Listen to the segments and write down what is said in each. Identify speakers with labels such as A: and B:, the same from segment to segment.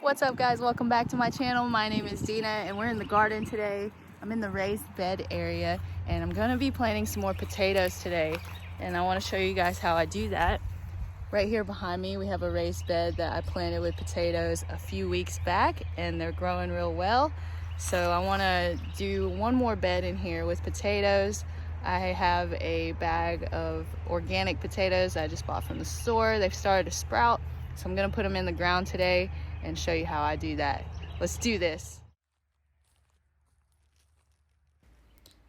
A: What's up guys, welcome back to my channel. My name is Dina and we're in the garden today. I'm in the raised bed area and I'm gonna be planting some more potatoes today, and I want to show you guys how I do that. Right here behind me we have a raised bed that I planted with potatoes a few weeks back and they're growing real well. So I want to do one more bed in here with potatoes. I have a bag of organic potatoes I just bought from the store. They've started to sprout, so I'm gonna put them in the ground today and show you how I do that. Let's do this.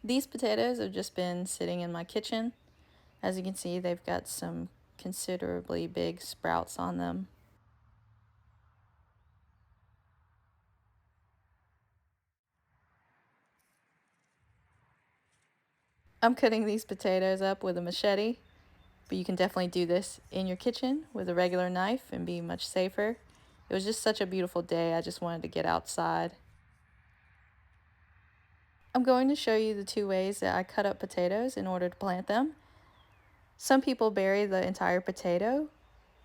A: These potatoes have just been sitting in my kitchen. As you can see, they've got some considerably big sprouts on them. I'm cutting these potatoes up with a machete, but you can definitely do this in your kitchen with a regular knife and be much safer. It was just such a beautiful day, I just wanted to get outside. I'm going to show you the two ways that I cut up potatoes in order to plant them. Some people bury the entire potato,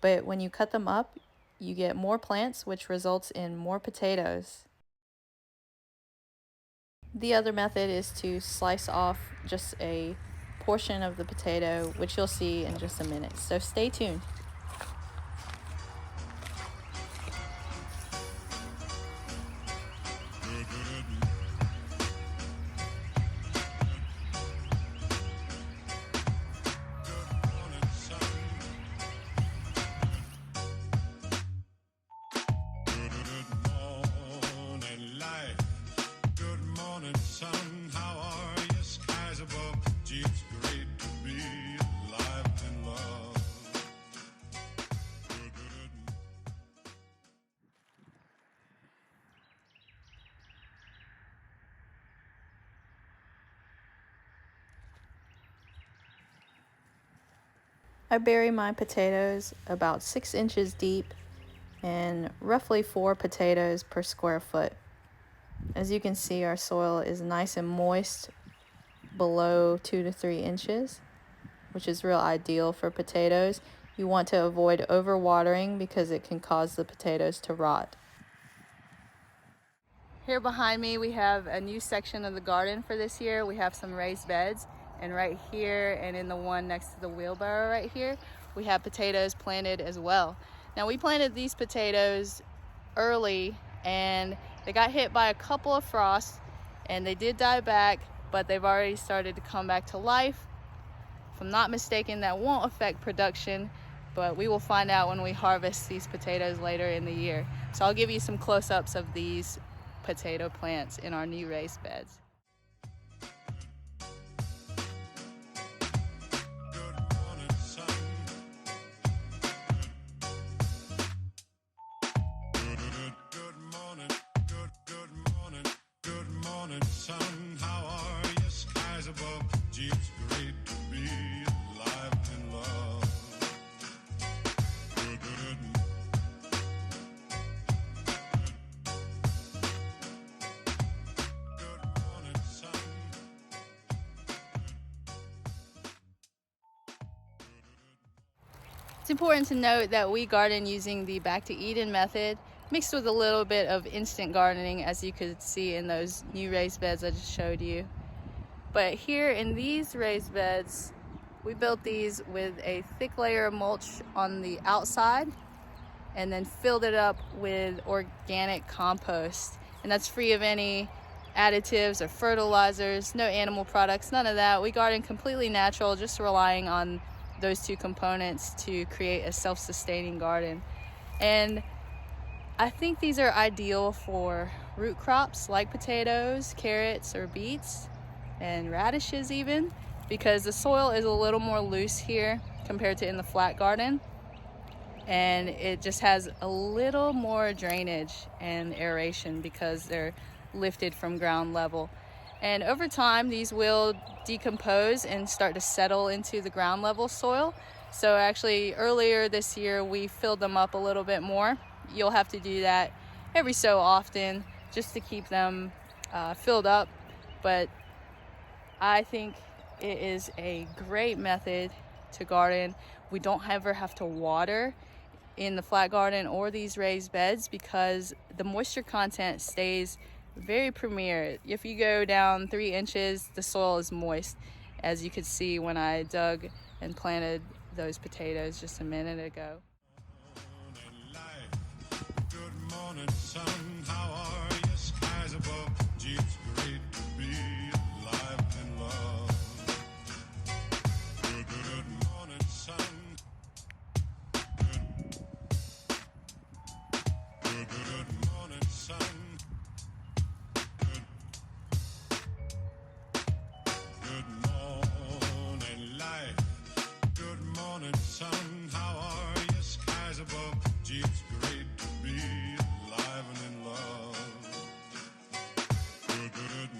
A: but when you cut them up, you get more plants, which results in more potatoes. The other method is to slice off just a portion of the potato, which you'll see in just a minute, so stay tuned. I bury my potatoes about 6 inches deep and roughly 4 potatoes per square foot. As you can see, our soil is nice and moist below 2 to 3 inches, which is real ideal for potatoes. You want to avoid overwatering because it can cause the potatoes to rot. Here behind me we have a new section of the garden for this year. We have some raised beds, and right here and in the one next to the wheelbarrow right here we have potatoes planted as well. Now we planted these potatoes early and they got hit by a couple of frosts and they did die back, but they've already started to come back to life. If I'm not mistaken, that won't affect production, but we will find out when we harvest these potatoes later in the year. So I'll give you some close-ups of these potato plants in our new raised beds. It's important to note that we garden using the Back to Eden method, mixed with a little bit of instant gardening, as you could see in those new raised beds I just showed you. But here in these raised beds, we built these with a thick layer of mulch on the outside and then filled it up with organic compost. And that's free of any additives or fertilizers, no animal products, none of that. We garden completely natural, just relying on those two components to create a self-sustaining garden. And I think these are ideal for root crops like potatoes, carrots, or beets, and radishes even, because the soil is a little more loose here compared to in the flat garden, and it just has a little more drainage and aeration because they're lifted from ground level. And over time these will decompose and start to settle into the ground level soil. So actually earlier this year we filled them up a little bit more. You'll have to do that every so often just to keep them filled up, but I think it is a great method to garden. We don't ever have to water in the flat garden or these raised beds because the moisture content stays very premier. If you go down 3 inches, the soil is moist, as you could see when I dug and planted those potatoes just a minute ago.
B: Good morning, sun. How are you? Skies above. Gee, it's great to be alive and love. Good morning, sun. Good morning, sun. Good morning, life. Good morning, sun. How are you? Skies above. Gee, it's great to be alive and in love. Good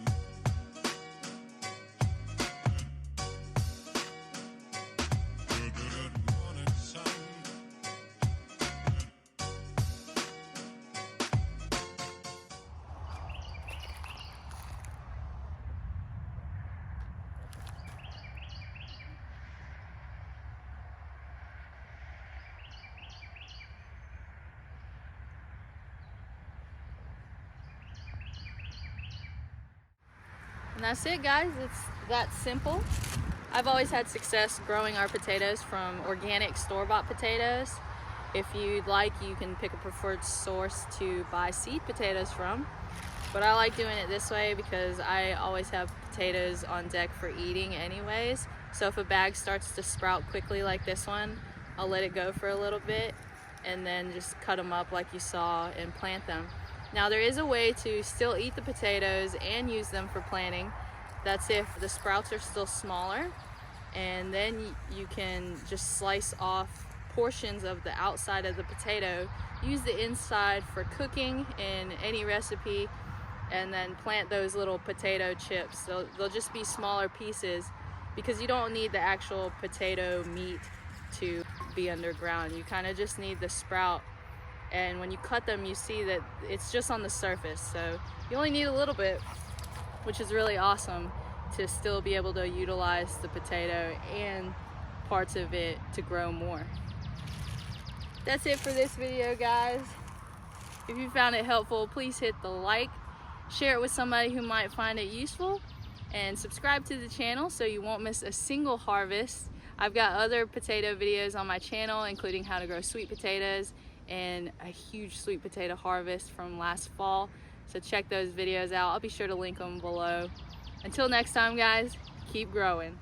B: morning, sun.
A: And that's it, guys. It's that simple. I've always had success growing our potatoes from organic store-bought potatoes. If you'd like, you can pick a preferred source to buy seed potatoes from. But I like doing it this way because I always have potatoes on deck for eating anyways. So if a bag starts to sprout quickly like this one, I'll let it go for a little bit and then just cut them up like you saw and plant them. Now there is a way to still eat the potatoes and use them for planting. That's if the sprouts are still smaller, and then you can just slice off portions of the outside of the potato, use the inside for cooking in any recipe, and then plant those little potato chips. So they'll just be smaller pieces because you don't need the actual potato meat to be underground. You kind of just need the sprout. And when you cut them, you see that it's just on the surface. So you only need a little bit, which is really awesome to still be able to utilize the potato and parts of it to grow more. That's it for this video, guys. If you found it helpful, please hit the like, share it with somebody who might find it useful, and subscribe to the channel so you won't miss a single harvest. I've got other potato videos on my channel, including how to grow sweet potatoes and a huge sweet potato harvest from last fall. So check those videos out. I'll be sure to link them below. Until next time, guys, keep growing.